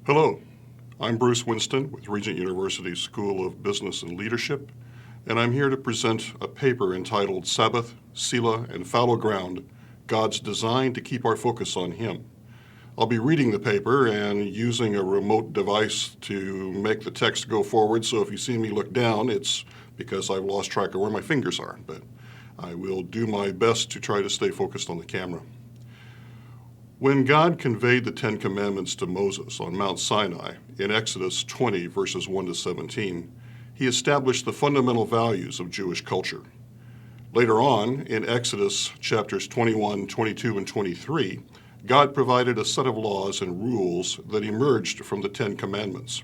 Hello, I'm Bruce Winston with Regent University's School of Business and Leadership, and I'm here to present a paper entitled Sabbath, Selah, and Fallow Ground, God's Design to Keep Our Focus on Him. I'll be reading the paper and using a remote device to make the text go forward, so if you see me look down, it's because I've lost track of where my fingers are, but I will do my best to try to stay focused on the camera. When God conveyed the Ten Commandments to Moses on Mount Sinai in Exodus 20, verses 1 to 17, he established the fundamental values of Jewish culture. Later on, in Exodus chapters 21, 22, and 23, God provided a set of laws and rules that emerged from the Ten Commandments.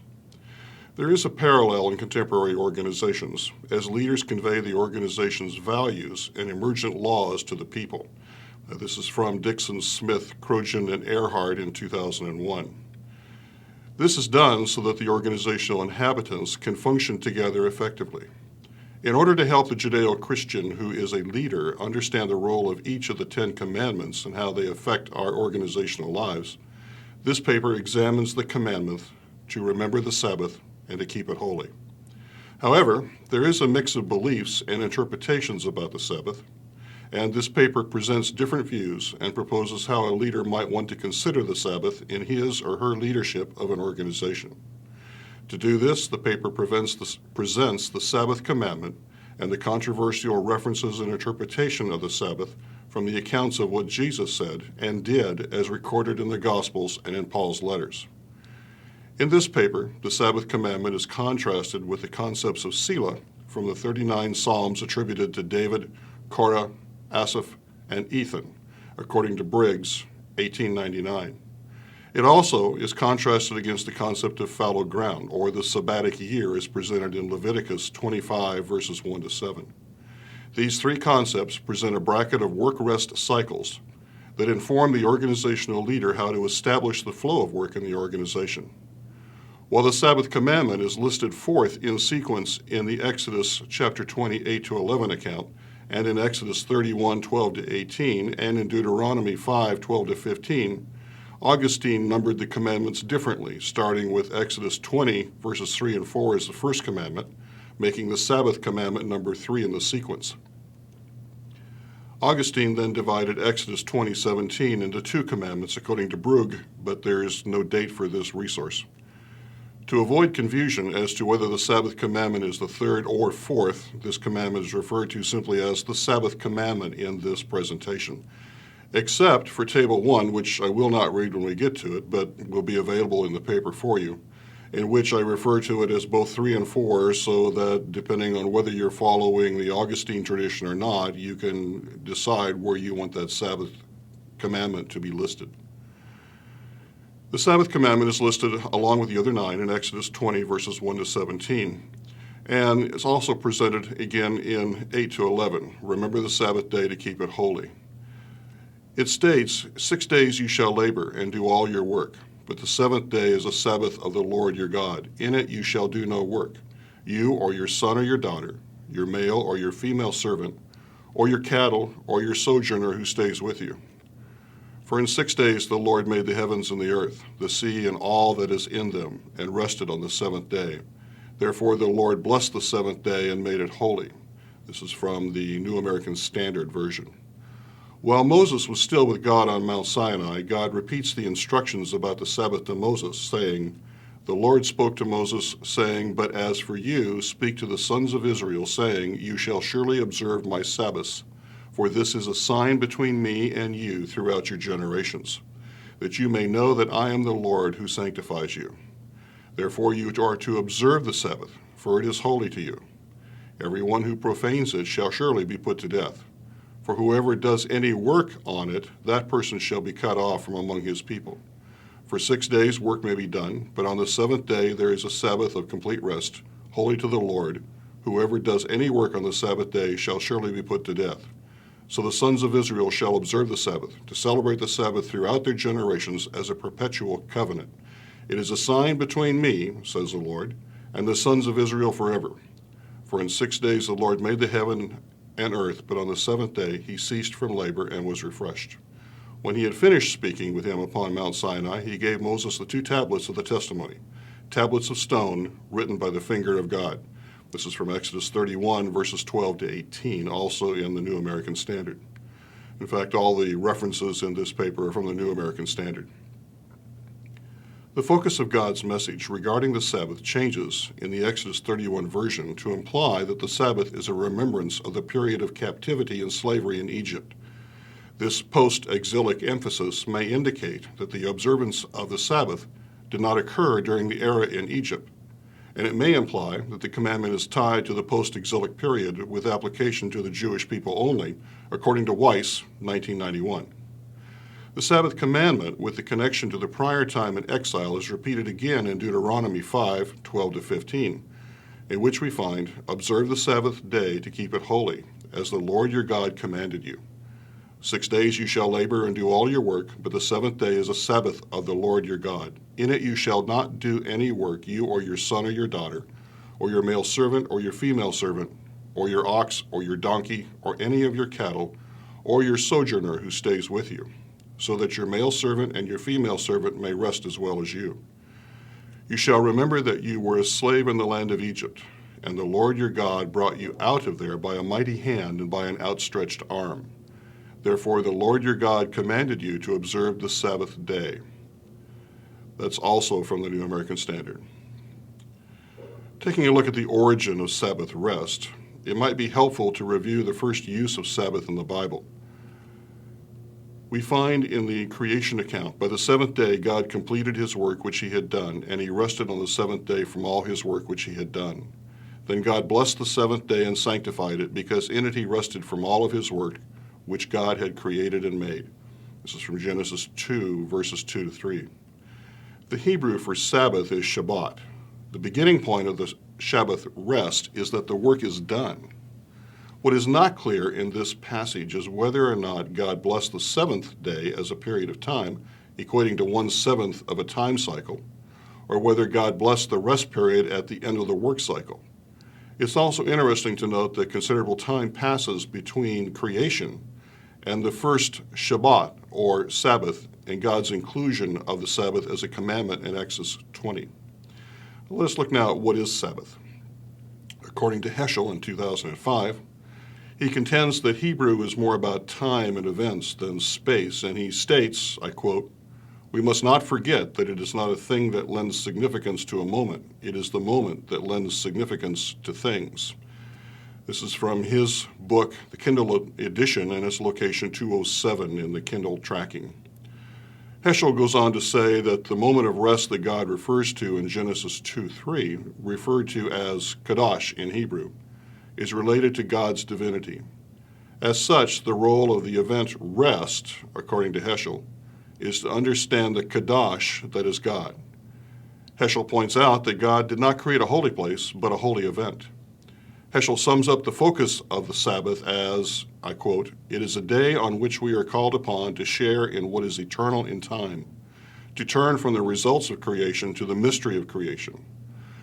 There is a parallel in contemporary organizations as leaders convey the organization's values and emergent laws to the people. This is from Dixon, Smith, Crojan, and Earhart in 2001. This is done so that the organizational inhabitants can function together effectively. In order to help the Judeo-Christian who is a leader understand the role of each of the Ten Commandments and how they affect our organizational lives, this paper examines the commandment to remember the Sabbath and to keep it holy. However, there is a mix of beliefs and interpretations about the Sabbath, and this paper presents different views and proposes how a leader might want to consider the Sabbath in his or her leadership of an organization. To do this, the paper presents the Sabbath commandment and the controversial references and interpretation of the Sabbath from the accounts of what Jesus said and did as recorded in the Gospels and in Paul's letters. In this paper, the Sabbath commandment is contrasted with the concepts of Selah from the 39 Psalms attributed to David, Korah, Asaph, and Ethan, according to Briggs, 1899. It also is contrasted against the concept of fallow ground, or the sabbatic year as presented in Leviticus 25, verses 1 to 7. These three concepts present a bracket of work-rest cycles that inform the organizational leader how to establish the flow of work in the organization. While the Sabbath commandment is listed forth in sequence in the Exodus chapter 20, 8 to 11 account, and in Exodus 31, 12 to 18, and in Deuteronomy 5, 12 to 15, Augustine numbered the commandments differently, starting with Exodus 20, verses 3 and 4 as the first commandment, making the Sabbath commandment number 3 in the sequence. Augustine then divided Exodus 20, 17 into two commandments according to Brugge, but there is no date for this resource. To avoid confusion as to whether the Sabbath commandment is the third or fourth, this commandment is referred to simply as the Sabbath commandment in this presentation, except for Table 1, which I will not read when we get to it, but will be available in the paper for you, in which I refer to it as both 3 and 4, so that depending on whether you're following the Augustine tradition or not, you can decide where you want that Sabbath commandment to be listed. The Sabbath commandment is listed along with the other 9 in Exodus 20, verses 1 to 17, and it's also presented again in 8 to 11. Remember the Sabbath day to keep it holy. It states, 6 days you shall labor and do all your work, but the seventh day is a Sabbath of the Lord your God. In it you shall do no work, you or your son or your daughter, your male or your female servant, or your cattle or your sojourner who stays with you. For in 6 days the Lord made the heavens and the earth, the sea and all that is in them, and rested on the seventh day. Therefore the Lord blessed the seventh day and made it holy. This is from the New American Standard Version. While Moses was still with God on Mount Sinai, God repeats the instructions about the Sabbath to Moses, saying, "The Lord spoke to Moses, saying, But as for you, speak to the sons of Israel, saying, You shall surely observe my Sabbaths. For this is a sign between me and you throughout your generations, that you may know that I am the Lord who sanctifies you. Therefore you are to observe the Sabbath, for it is holy to you. Everyone who profanes it shall surely be put to death. For whoever does any work on it, that person shall be cut off from among his people. For 6 days work may be done, but on the seventh day there is a Sabbath of complete rest, holy to the Lord. Whoever does any work on the Sabbath day shall surely be put to death. So the sons of Israel shall observe the Sabbath, to celebrate the Sabbath throughout their generations as a perpetual covenant. It is a sign between me, says the Lord, and the sons of Israel forever. For in 6 days the Lord made the heaven and earth, but on the seventh day he ceased from labor and was refreshed. When he had finished speaking with him upon Mount Sinai, he gave Moses the 2 tablets of the testimony, tablets of stone written by the finger of God. This is from Exodus 31, verses 12 to 18, also in the New American Standard. In fact, all the references in this paper are from the New American Standard. The focus of God's message regarding the Sabbath changes in the Exodus 31 version to imply that the Sabbath is a remembrance of the period of captivity and slavery in Egypt. This post-exilic emphasis may indicate that the observance of the Sabbath did not occur during the era in Egypt, and it may imply that the commandment is tied to the post-exilic period with application to the Jewish people only, according to Weiss, 1991. The Sabbath commandment with the connection to the prior time in exile is repeated again in Deuteronomy 5, 12 to 15, in which we find, "Observe the Sabbath day to keep it holy, as the Lord your God commanded you. 6 days you shall labor and do all your work, but the 7th day is a Sabbath of the Lord your God. In it you shall not do any work, you or your son or your daughter, or your male servant or your female servant, or your ox or your donkey, or any of your cattle, or your sojourner who stays with you, so that your male servant and your female servant may rest as well as you. You shall remember that you were a slave in the land of Egypt, and the Lord your God brought you out of there by a mighty hand and by an outstretched arm. Therefore the Lord your God commanded you to observe the Sabbath day." That's also from the New American Standard. Taking a look at the origin of Sabbath rest, it might be helpful to review the first use of Sabbath in the Bible. We find in the creation account, by the 7th day God completed his work which he had done, and he rested on the 7th day from all his work which he had done. Then God blessed the 7th day and sanctified it, because in it he rested from all of his work which God had created and made. This is from Genesis 2, verses 2 to 3. The Hebrew for Sabbath is Shabbat. The beginning point of the Sabbath rest is that the work is done. What is not clear in this passage is whether or not God blessed the 7th day as a period of time, equating to 1/7 of a time cycle, or whether God blessed the rest period at the end of the work cycle. It's also interesting to note that considerable time passes between creation and the first Shabbat, or Sabbath, and God's inclusion of the Sabbath as a commandment in Exodus 20. Let us look now at what is Sabbath. According to Heschel in 2005, he contends that Hebrew is more about time and events than space, and he states, I quote, "We must not forget that it is not a thing that lends significance to a moment. It is the moment that lends significance to things." This is from his book, the Kindle edition, and its location 207 in the Kindle tracking. Heschel goes on to say that the moment of rest that God refers to in Genesis 2:3, referred to as Kadosh in Hebrew, is related to God's divinity. As such, the role of the event rest, according to Heschel, is to understand the Kadosh that is God. Heschel points out that God did not create a holy place, but a holy event. Heschel sums up the focus of the Sabbath as, I quote, "It is a day on which we are called upon to share in what is eternal in time, to turn from the results of creation to the mystery of creation,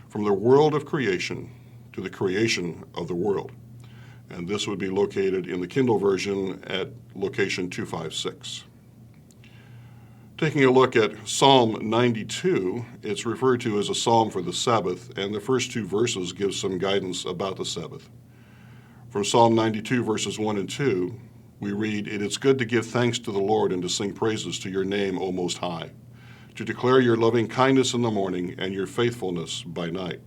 from the world of creation to the creation of the world." And this would be located in the Kindle version at location 256. Taking a look at Psalm 92, it's referred to as a psalm for the Sabbath, and the first 2 verses give some guidance about the Sabbath. From Psalm 92, verses 1 and 2, we read, "It is good to give thanks to the Lord and to sing praises to your name, O Most High, to declare your loving kindness in the morning and your faithfulness by night."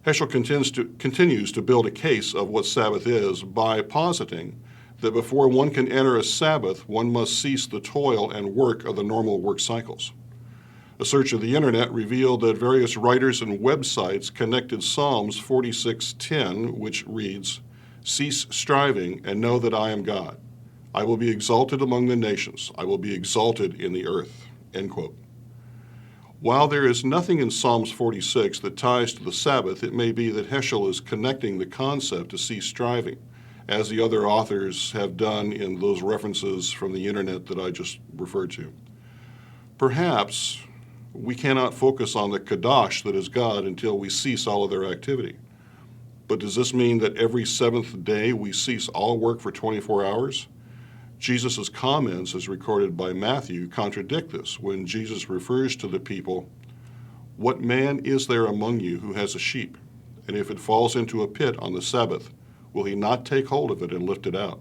Heschel continues to build a case of what Sabbath is by positing that before one can enter a Sabbath, one must cease the toil and work of the normal work cycles. A search of the internet revealed that various writers and websites connected Psalms 46:10, which reads, "Cease striving and know that I am God. I will be exalted among the nations. I will be exalted in the earth." End quote. While there is nothing in Psalms 46 that ties to the Sabbath, it may be that Heschel is connecting the concept to cease striving, as the other authors have done in those references from the internet that I just referred to. Perhaps we cannot focus on the Kadosh that is God until we cease all of their activity. But does this mean that every 7th day we cease all work for 24 hours? Jesus' comments, as recorded by Matthew, contradict this when Jesus refers to the people, "What man is there among you who has a sheep? And if it falls into a pit on the Sabbath, will he not take hold of it and lift it out?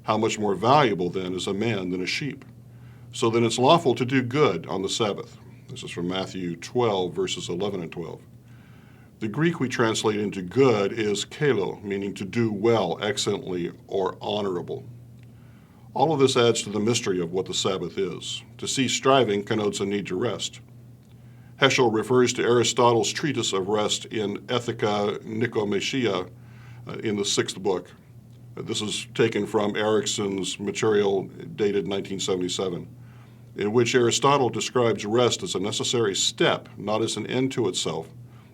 How much more valuable then is a man than a sheep? So then it's lawful to do good on the Sabbath." This is from Matthew 12, verses 11 and 12. The Greek we translate into good is kalo, meaning to do well, excellently, or honorable. All of this adds to the mystery of what the Sabbath is. To cease striving connotes a need to rest. Heschel refers to Aristotle's treatise of rest in Ethica Nicomacheia in the 6th book. This is taken from Erickson's material dated 1977, in which Aristotle describes rest as a necessary step, not as an end to itself,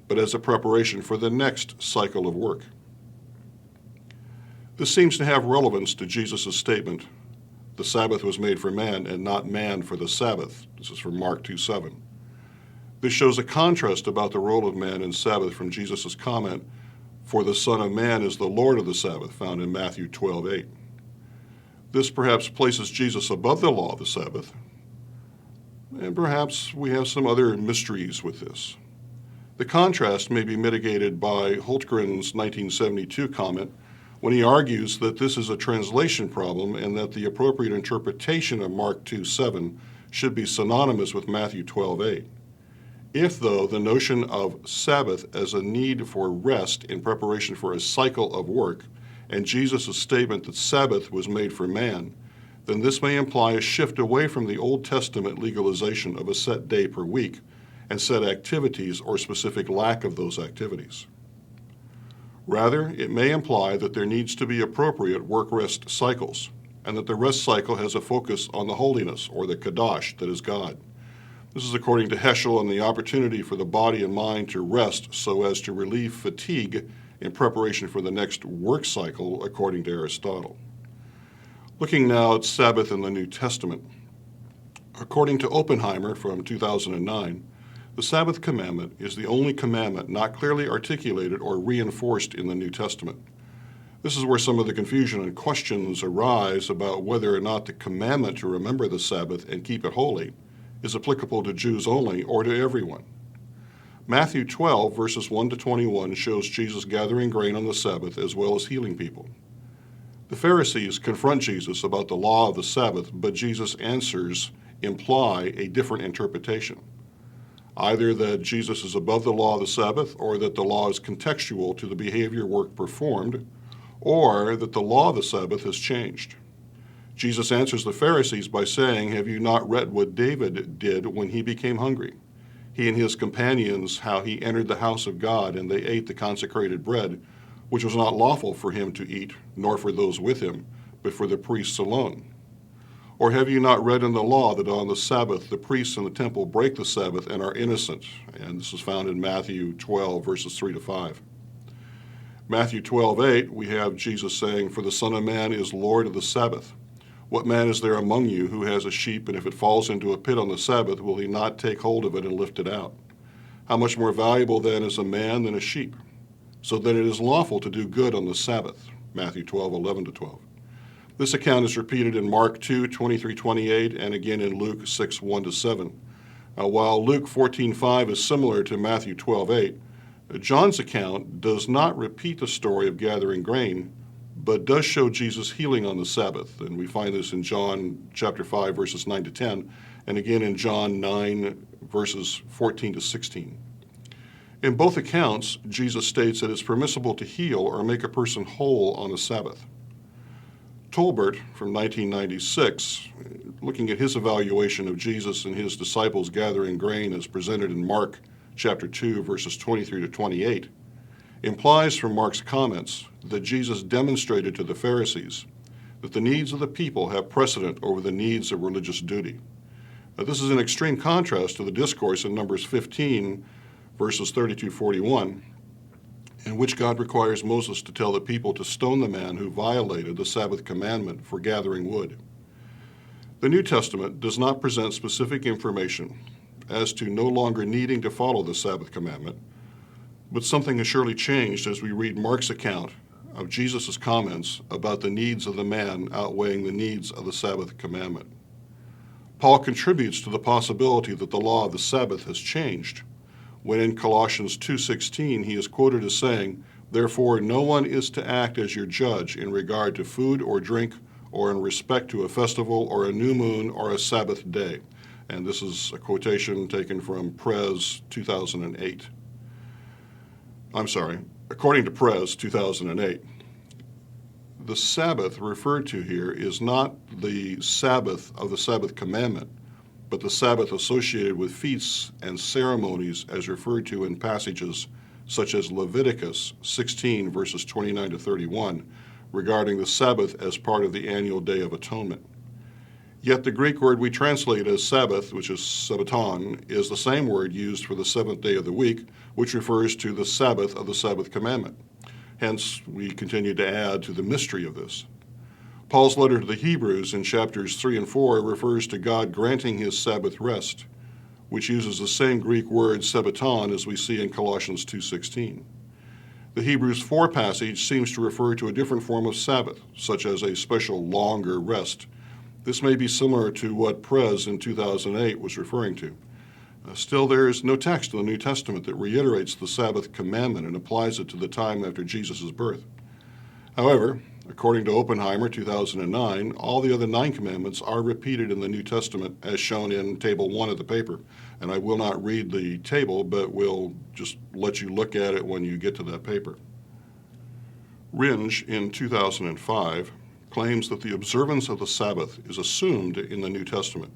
but as a preparation for the next cycle of work. This seems to have relevance to Jesus' statement, "The Sabbath was made for man, and not man for the Sabbath." This is from Mark 2:7. This shows a contrast about the role of man in Sabbath from Jesus' comment, "For the Son of Man is the Lord of the Sabbath," found in Matthew 12:8. This perhaps places Jesus above the law of the Sabbath, and perhaps we have some other mysteries with this. The contrast may be mitigated by Holtgren's 1972 comment when he argues that this is a translation problem and that the appropriate interpretation of Mark 2:7 should be synonymous with Matthew 12:8. If, though, the notion of Sabbath as a need for rest in preparation for a cycle of work, and Jesus' statement that Sabbath was made for man, then this may imply a shift away from the Old Testament legalization of a set day per week and set activities or specific lack of those activities. Rather, it may imply that there needs to be appropriate work-rest cycles, and that the rest cycle has a focus on the holiness, or the kadosh, that is God. This is according to Heschel and the opportunity for the body and mind to rest so as to relieve fatigue in preparation for the next work cycle, according to Aristotle. Looking now at Sabbath in the New Testament. According to Oppenheimer from 2009, the Sabbath commandment is the only commandment not clearly articulated or reinforced in the New Testament. This is where some of the confusion and questions arise about whether or not the commandment to remember the Sabbath and keep it holy is applicable to Jews only or to everyone. Matthew 12, verses 1 to 21 shows Jesus gathering grain on the Sabbath as well as healing people. The Pharisees confront Jesus about the law of the Sabbath, but Jesus' answers imply a different interpretation. Either that Jesus is above the law of the Sabbath, or that the law is contextual to the behavior work performed, or that the law of the Sabbath has changed. Jesus answers the Pharisees by saying, "Have you not read what David did when he became hungry? He and his companions, how he entered the house of God, and they ate the consecrated bread, which was not lawful for him to eat, nor for those with him, but for the priests alone. Or have you not read in the law that on the Sabbath the priests in the temple break the Sabbath and are innocent?" And this is found in Matthew 12, verses 3 to 5. Matthew 12:8, we have Jesus saying, "For the Son of Man is Lord of the Sabbath. What man is there among you who has a sheep, and if it falls into a pit on the Sabbath, will he not take hold of it and lift it out? How much more valuable then is a man than a sheep? So that it is lawful to do good on the Sabbath." Matthew 12:11 to 12. This account is repeated in Mark 2:23-28, and again in Luke 6:1 to 7. While Luke 14:5 is similar to Matthew 12:8, John's account does not repeat the story of gathering grain, but does show Jesus healing on the Sabbath. And we find this in John chapter 5, verses 9 to 10, and again in John 9, verses 14 to 16. In both accounts, Jesus states that it's permissible to heal or make a person whole on the Sabbath. Tolbert, from 1996, looking at his evaluation of Jesus and his disciples gathering grain as presented in Mark chapter 2, verses 23 to 28, implies from Mark's comments that Jesus demonstrated to the Pharisees that the needs of the people have precedent over the needs of religious duty. This is in extreme contrast to the discourse in Numbers 15, verses 32-41, in which God requires Moses to tell the people to stone the man who violated the Sabbath commandment for gathering wood. The New Testament does not present specific information as to no longer needing to follow the Sabbath commandment, but something has surely changed as we read Mark's account of Jesus' comments about the needs of the man outweighing the needs of the Sabbath commandment. Paul contributes to the possibility that the law of the Sabbath has changed, when in Colossians 2:16 he is quoted as saying, "Therefore no one is to act as your judge in regard to food or drink, or in respect to a festival or a new moon or a Sabbath day." And this is a quotation taken from Pres 2008. According to Pres 2008. The Sabbath referred to here is not the Sabbath of the Sabbath commandment, but the Sabbath associated with feasts and ceremonies as referred to in passages such as Leviticus 16 verses 29 to 31 regarding the Sabbath as part of the annual Day of Atonement. Yet the Greek word we translate as Sabbath, which is Sabbaton, is the same word used for the seventh day of the week, which refers to the Sabbath of the Sabbath commandment. Hence, we continue to add to the mystery of this. Paul's letter to the Hebrews in chapters 3 and 4 refers to God granting his Sabbath rest, which uses the same Greek word Sabbaton as we see in Colossians 2:16. The Hebrews 4 passage seems to refer to a different form of Sabbath, such as a special longer rest. This may be similar to what Pres in 2008 was referring to. Still, there is no text in the New Testament that reiterates the Sabbath commandment and applies it to the time after Jesus' birth. However, according to Oppenheimer 2009, all the other 9 commandments are repeated in the New Testament as shown in Table 1 of the paper. And I will not read the table, but will just let you look at it when you get to that paper. Regent in 2005 claims that the observance of the Sabbath is assumed in the New Testament.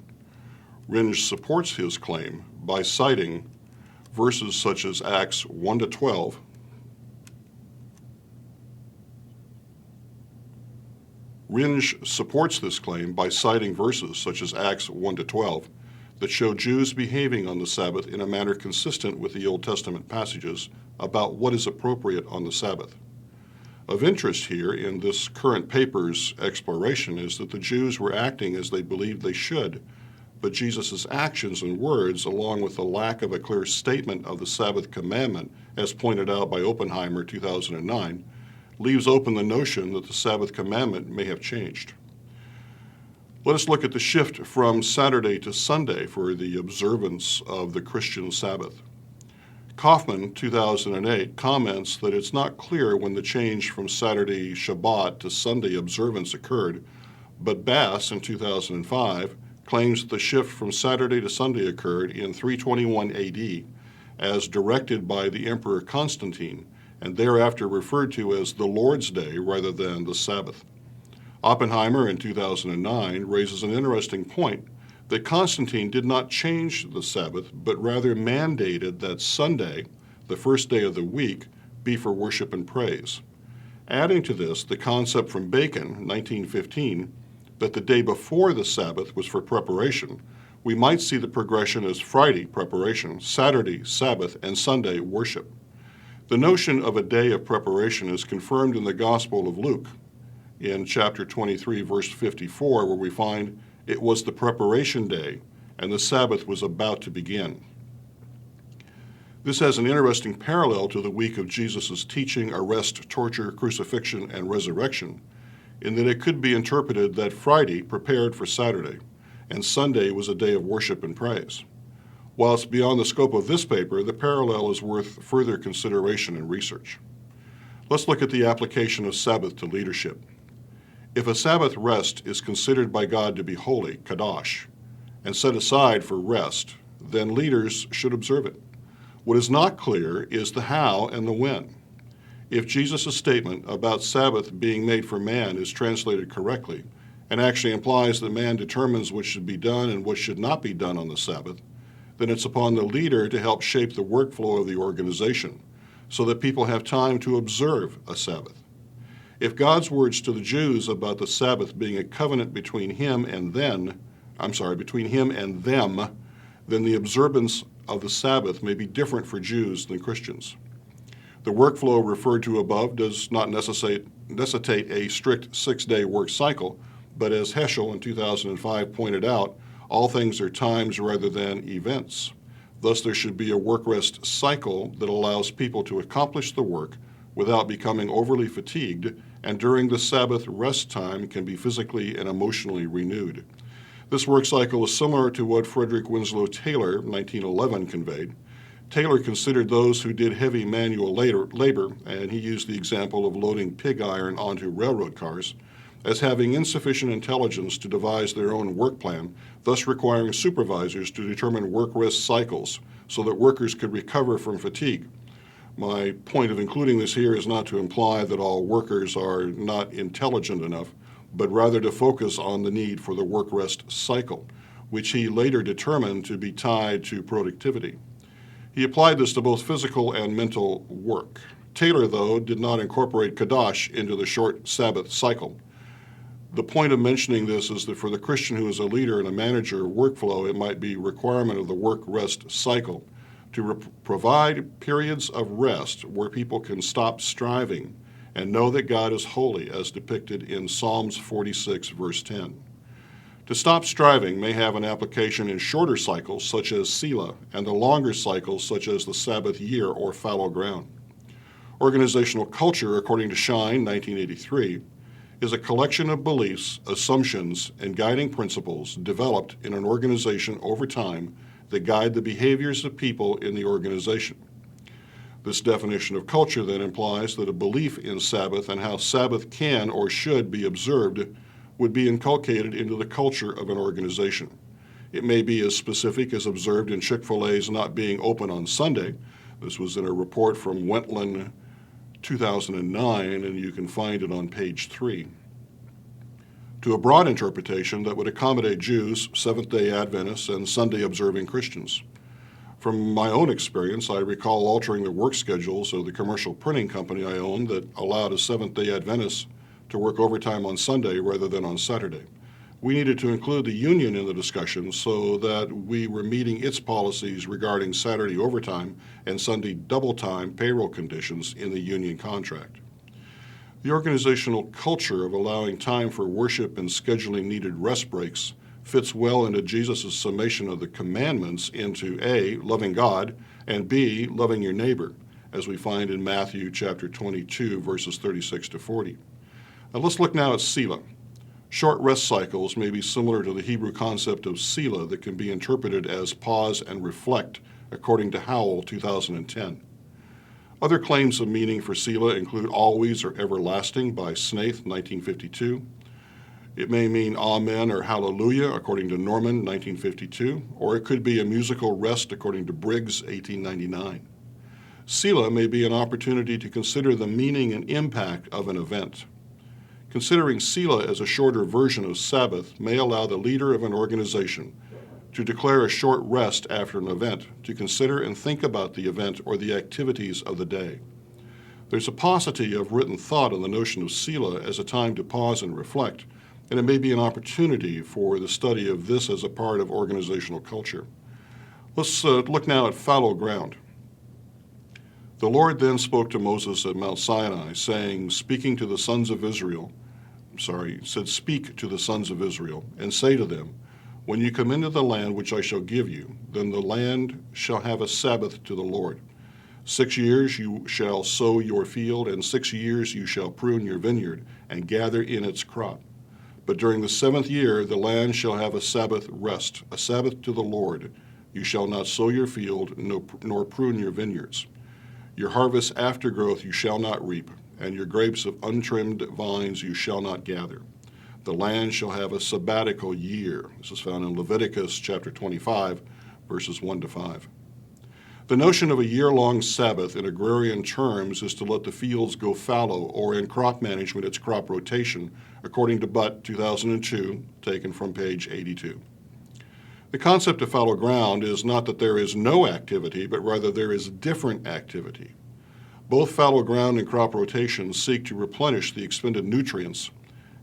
Regent supports his claim by citing verses such as Acts 1 to 12, Regent supports this claim by citing verses such as Acts 1 to 12 that show Jews behaving on the Sabbath in a manner consistent with the Old Testament passages about what is appropriate on the Sabbath. Of interest here in this current paper's exploration is that the Jews were acting as they believed they should, but Jesus' actions and words, along with the lack of a clear statement of the Sabbath commandment, as pointed out by Oppenheimer 2009, leaves open the notion that the Sabbath commandment may have changed. Let us look at the shift from Saturday to Sunday for the observance of the Christian Sabbath. Kaufman, 2008, comments that it's not clear when the change from Saturday Shabbat to Sunday observance occurred, but Bass, in 2005, claims that the shift from Saturday to Sunday occurred in 321 AD as directed by the Emperor Constantine, and thereafter referred to as the Lord's Day rather than the Sabbath. Oppenheimer in 2009 raises an interesting point that Constantine did not change the Sabbath, but rather mandated that Sunday, the first day of the week, be for worship and praise. Adding to this the concept from Bekker, 1915, that the day before the Sabbath was for preparation, we might see the progression as Friday, preparation, Saturday, Sabbath, and Sunday, worship. The notion of a day of preparation is confirmed in the Gospel of Luke, in chapter 23, verse 54, where we find it was the preparation day, and the Sabbath was about to begin. This has an interesting parallel to the week of Jesus' teaching, arrest, torture, crucifixion, and resurrection, in that it could be interpreted that Friday prepared for Saturday, and Sunday was a day of worship and praise. While it's beyond the scope of this paper, the parallel is worth further consideration and research. Let's look at the application of Sabbath to leadership. If a Sabbath rest is considered by God to be holy, kadosh, and set aside for rest, then leaders should observe it. What is not clear is the how and the when. If Jesus' statement about Sabbath being made for man is translated correctly, and actually implies that man determines what should be done and what should not be done on the Sabbath, then it's upon the leader to help shape the workflow of the organization so that people have time to observe a Sabbath. If God's words to the Jews about the Sabbath being a covenant between him and them, then the observance of the Sabbath may be different for Jews than Christians. The workflow referred to above does not necessitate a strict 6-day work cycle, but as Heschel in 2005 pointed out, all things are times rather than events. Thus, there should be a work-rest cycle that allows people to accomplish the work without becoming overly fatigued, and during the Sabbath rest time can be physically and emotionally renewed. This work cycle is similar to what Frederick Winslow Taylor, 1911, conveyed. Taylor considered those who did heavy manual labor, and he used the example of loading pig iron onto railroad cars, as having insufficient intelligence to devise their own work plan, thus requiring supervisors to determine work-rest cycles so that workers could recover from fatigue. My point of including this here is not to imply that all workers are not intelligent enough, but rather to focus on the need for the work-rest cycle, which he later determined to be tied to productivity. He applied this to both physical and mental work. Taylor, though, did not incorporate Kadash into the short Sabbath cycle. The point of mentioning this is that for the Christian who is a leader and a manager workflow, it might be a requirement of the work-rest cycle to provide periods of rest where people can stop striving and know that God is holy, as depicted in Psalms 46, verse 10. To stop striving may have an application in shorter cycles, such as Selah, and the longer cycles, such as the Sabbath year or fallow ground. Organizational culture, according to Shine, 1983, is a collection of beliefs, assumptions, and guiding principles developed in an organization over time that guide the behaviors of people in the organization. This definition of culture then implies that a belief in Sabbath and how Sabbath can or should be observed would be inculcated into the culture of an organization. It may be as specific as observed in Chick-fil-A's not being open on Sunday. This was in a report from Wentland 2009, and you can find it on page 3. To a broad interpretation that would accommodate Jews, Seventh-day Adventists, and Sunday-observing Christians. From my own experience, I recall altering the work schedules of the commercial printing company I owned that allowed a Seventh-day Adventist to work overtime on Sunday rather than on Saturday. We needed to include the union in the discussion so that we were meeting its policies regarding Saturday overtime and Sunday double time payroll conditions in the union contract. The organizational culture of allowing time for worship and scheduling needed rest breaks fits well into Jesus' summation of the commandments into A, loving God, and B, loving your neighbor, as we find in Matthew chapter 22, verses 36 to 40. Now let's look now at Selah. Short rest cycles may be similar to the Hebrew concept of Selah that can be interpreted as pause and reflect, according to Howell, 2010. Other claims of meaning for Selah include always or everlasting by Snaith, 1952. It may mean amen or hallelujah, according to Norman, 1952, or it could be a musical rest, according to Briggs, 1899. Selah may be an opportunity to consider the meaning and impact of an event. Considering Selah as a shorter version of Sabbath may allow the leader of an organization to declare a short rest after an event, to consider and think about the event or the activities of the day. There's a paucity of written thought on the notion of Selah as a time to pause and reflect, and it may be an opportunity for the study of this as a part of organizational culture. Let's look now at fallow ground. The Lord then spoke to Moses at Mount Sinai, saying, speak to the sons of Israel, and say to them, when you come into the land which I shall give you, then the land shall have a Sabbath to the Lord. 6 years you shall sow your field, and 6 years you shall prune your vineyard, and gather in its crop. But during the 7th year the land shall have a Sabbath rest, a Sabbath to the Lord. You shall not sow your field, nor prune your vineyards. Your harvest aftergrowth you shall not reap, and your grapes of untrimmed vines you shall not gather. The land shall have a sabbatical year. This is found in Leviticus chapter 25, verses 1 to 5. The notion of a year-long Sabbath in agrarian terms is to let the fields go fallow, or in crop management it's crop rotation, according to Butt 2002, taken from page 82. The concept of fallow ground is not that there is no activity, but rather there is different activity. Both fallow ground and crop rotation seek to replenish the expended nutrients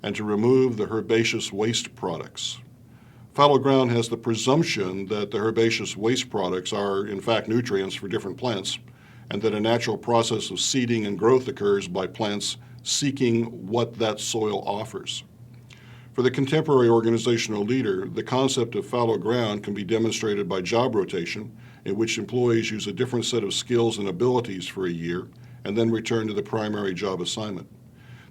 and to remove the herbaceous waste products. Fallow ground has the presumption that the herbaceous waste products are, in fact, nutrients for different plants, and that a natural process of seeding and growth occurs by plants seeking what that soil offers. For the contemporary organizational leader, the concept of fallow ground can be demonstrated by job rotation, in which employees use a different set of skills and abilities for a year and then return to the primary job assignment.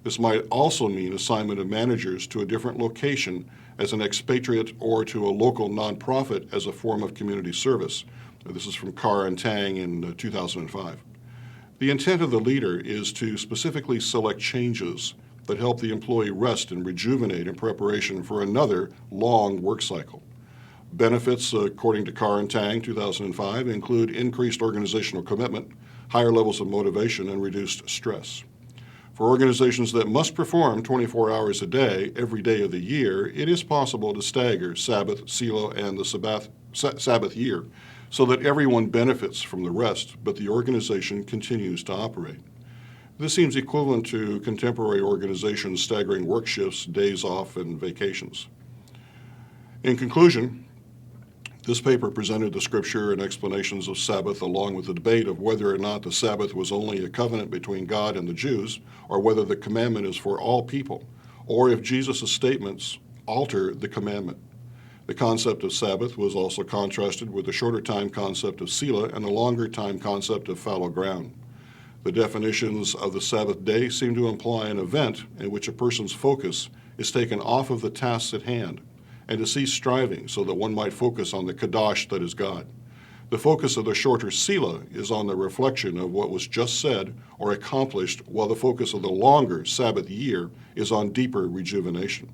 This might also mean assignment of managers to a different location as an expatriate or to a local nonprofit as a form of community service. This is from Carr and Tang in 2005. The intent of the leader is to specifically select changes that help the employee rest and rejuvenate in preparation for another long work cycle. Benefits, according to Carr and Tang, 2005, include increased organizational commitment, higher levels of motivation, and reduced stress. For organizations that must perform 24 hours a day, every day of the year, it is possible to stagger Sabbath, Selah, and the Sabbath year so that everyone benefits from the rest, but the organization continues to operate. This seems equivalent to contemporary organizations staggering work shifts, days off, and vacations. In conclusion, this paper presented the scripture and explanations of Sabbath along with the debate of whether or not the Sabbath was only a covenant between God and the Jews, or whether the commandment is for all people, or if Jesus' statements alter the commandment. The concept of Sabbath was also contrasted with the shorter time concept of Selah and the longer time concept of fallow ground. The definitions of the Sabbath day seem to imply an event in which a person's focus is taken off of the tasks at hand and to cease striving so that one might focus on the Kadosh that is God. The focus of the shorter Selah is on the reflection of what was just said or accomplished, while the focus of the longer Sabbath year is on deeper rejuvenation.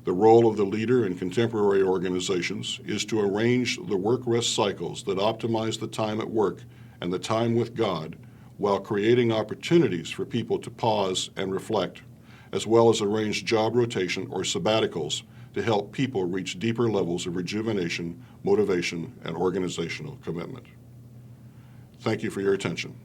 The role of the leader in contemporary organizations is to arrange the work-rest cycles that optimize the time at work and the time with God, while creating opportunities for people to pause and reflect, as well as arrange job rotation or sabbaticals to help people reach deeper levels of rejuvenation, motivation, and organizational commitment. Thank you for your attention.